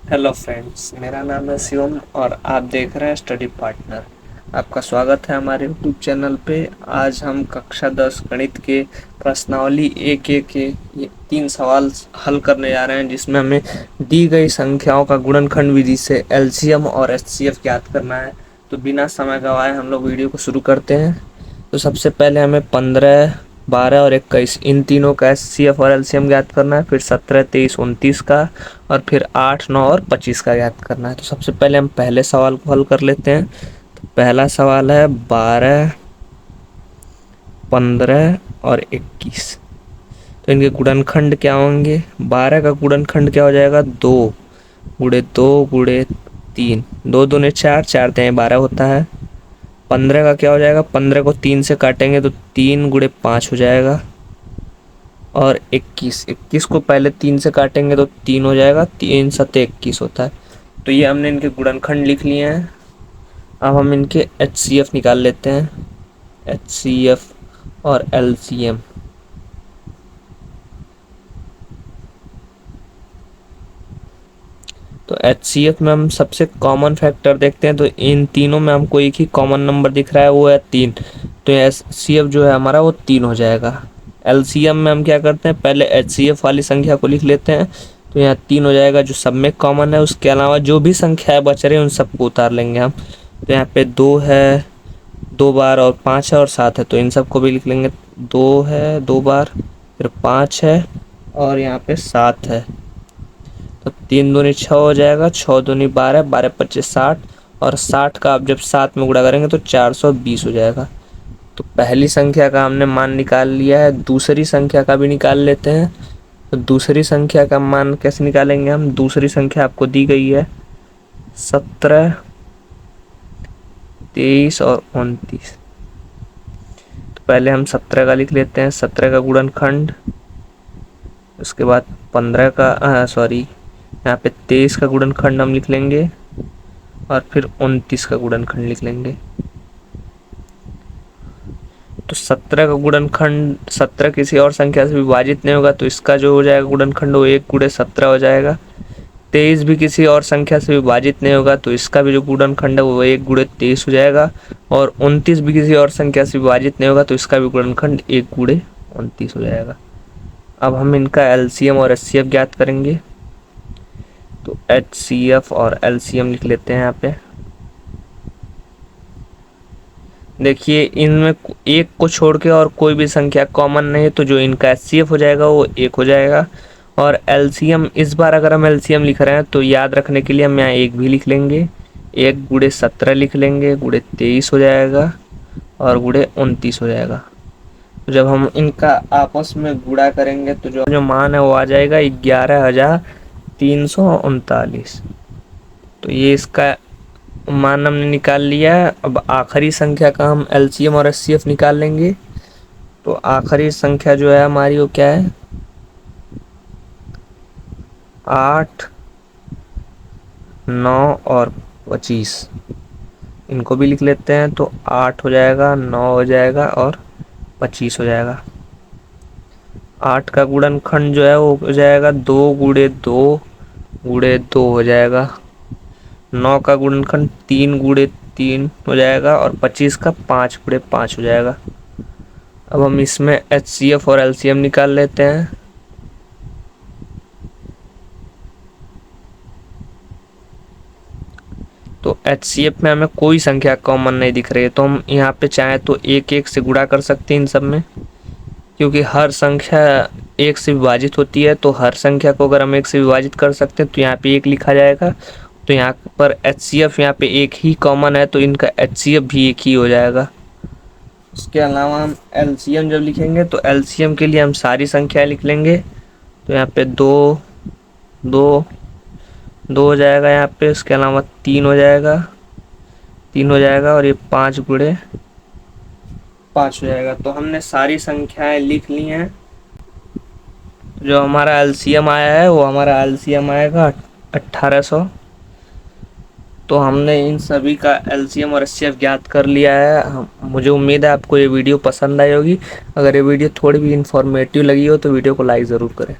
Hello friends, मेरा नाम है शिवम और आप देख रहे हैं स्टडी पार्टनर। आपका स्वागत है हमारे यूट्यूब चैनल पे। आज हम कक्षा 10 गणित के प्रश्नावली एक एक के ये 3 सवाल हल करने जा रहे हैं, जिसमें हमें दी गई संख्याओं का गुणनखंड विधि से एलसीएम और एचसीएफ ज्ञात करना है। तो बिना समय गंवाए हम लोग वीडियो को शुरू करते हैं। तो सबसे पहले हमें 15, 12 और 21 इन तीनों का एचसीएफ और एलसीएम ज्ञात करना है। फिर 17, 23, 29 का, और फिर 8, 9 और 25 का ज्ञात करना है। तो सबसे पहले हम पहले सवाल को हल कर लेते हैं। तो पहला सवाल है 12, 15 और 21। तो इनके गुणनखंड क्या होंगे? 12 का गुणनखंड क्या हो जाएगा? 2 गुणे 2 गुणे 3, 2 दूने 4, 4 तिहाई 12 होता है। 15 का क्या हो जाएगा? 15 को 3 से काटेंगे तो 3 गुणे 5 हो जाएगा। और 21 को पहले 3 से काटेंगे तो 3 हो जाएगा, 3 सत्ते 21 होता है। तो ये हमने इनके गुणनखंड लिख लिए हैं। अब हम इनके एचसीएफ निकाल लेते हैं, एचसीएफ और एलसीएम। तो एचसीएफ में हम सबसे कॉमन फैक्टर देखते हैं। तो इन तीनों में हमको एक ही कॉमन नंबर दिख रहा है, वो है 3। तो एचसीएफ जो है हमारा वो 3 हो जाएगा। एलसीएम में हम क्या करते हैं, पहले एचसीएफ वाली संख्या को लिख लेते हैं। तो यहाँ 3 हो जाएगा जो सब में कॉमन है। उसके अलावा जो भी संख्या बच रहे हैं उन सबको उतार लेंगे हम। तो यहाँ पे 2 है 2 बार, और 5 है और 7 है, तो इन सबको भी लिख लेंगे। 2 है 2 बार, फिर 5 है और यहाँ पे 7 है। तो 3 दूनी 6 हो जाएगा, 6 दूनी 12, 12 25 60, और 60 का आप जब 7 में गुणा करेंगे तो 420 हो जाएगा। तो पहली संख्या का हमने मान निकाल लिया है। दूसरी संख्या का भी निकाल लेते हैं। तो दूसरी संख्या का मान कैसे निकालेंगे हम? दूसरी संख्या आपको दी गई है 17, 23 और 29। तो पहले हम 17 का लिख लेते हैं, 17 का गुणनखंड। उसके बाद 15 का यहाँ पे 23 का गुणनखंड हम लिख लेंगे, और फिर 29 का गुणनखंड लिख लेंगे। तो 17 का गुणनखंड 17 किसी और संख्या से विभाजित नहीं होगा, तो इसका जो हो जाएगा गुणनखंड वो 1 गुणे 17 हो जाएगा। 23 भी किसी और संख्या से विभाजित नहीं होगा, तो इसका भी जो गुणनखंड है वो 1 गुणे 23 हो जाएगा। और 29 भी किसी और संख्या से विभाजित नहीं होगा, तो इसका भी गुणनखंड 1 गुणे 29 हो जाएगा। अब हम इनका एलसीएम और एचसीएफ ज्ञात करेंगे। तो एचसीएफ और एलसीएम लिख लेते हैं यहाँ पे। देखिए, इनमें एक को छोड़ के और कोई भी संख्या कॉमन नहीं है, तो जो इनका एचसीएफ हो जाएगा वो 1 हो जाएगा। और एलसीएम इस बार अगर हम एलसीएम लिख रहे हैं तो याद रखने के लिए हम यहाँ 1 भी लिख लेंगे। 1 गुणे 17 लिख लेंगे, गुणे 23 हो जाएगा, और गुणे 29 हो जाएगा। तो जब हम इनका आपस में गुणा करेंगे तो जो मान है वो आ जाएगा 11,339। तो ये इसका मान हमने निकाल लिया है। अब आखिरी संख्या का हम एलसीएम और एचसीएफ निकाल लेंगे। तो आखिरी संख्या जो है हमारी वो क्या है? 8, 9 और 25। इनको भी लिख लेते हैं। तो 8 हो जाएगा, 9 हो जाएगा और 25 हो जाएगा। 8 का गुणनखंड जो है वो हो जाएगा 2 गुणे 2 गुणे 2 हो जाएगा। 9 का गुणनखंड 3 गुणे 3 हो जाएगा, और 25 का 5 गुणे 5 हो जाएगा। अब हम इसमें एचसीएफ और एलसीएम निकाल लेते हैं। तो एचसीएफ में हमें कोई संख्या कॉमन नहीं दिख रही है, तो हम यहाँ पे चाहे तो 1 1 से गुणा कर सकते हैं इन सब में, क्योंकि हर संख्या 1 से विभाजित होती है। तो हर संख्या को अगर हम 1 से विभाजित कर सकते हैं तो यहाँ पे 1 लिखा जाएगा। तो यहाँ पर एचसीएफ यहाँ पे 1 ही कॉमन है, तो इनका एचसीएफ भी 1 ही हो जाएगा। उसके अलावा हम एलसीएम जब लिखेंगे तो एलसीएम के लिए हम सारी संख्याएं लिख लेंगे। तो यहाँ पे 2 2 2 हो जाएगा, यहाँ पे उसके अलावा 3 हो जाएगा, 3 हो जाएगा, और ये 5 गुणे 5 हो जाएगा। तो हमने सारी संख्याएं लिख ली हैं। जो हमारा एलसीएम आया है वो हमारा एलसीएम आएगा 1800। तो हमने इन सभी का एलसीएम और एचसीएफ ज्ञात कर लिया है। मुझे उम्मीद है आपको ये वीडियो पसंद आई होगी। अगर ये वीडियो थोड़ी भी इंफॉर्मेटिव लगी हो तो वीडियो को लाइक ज़रूर करें।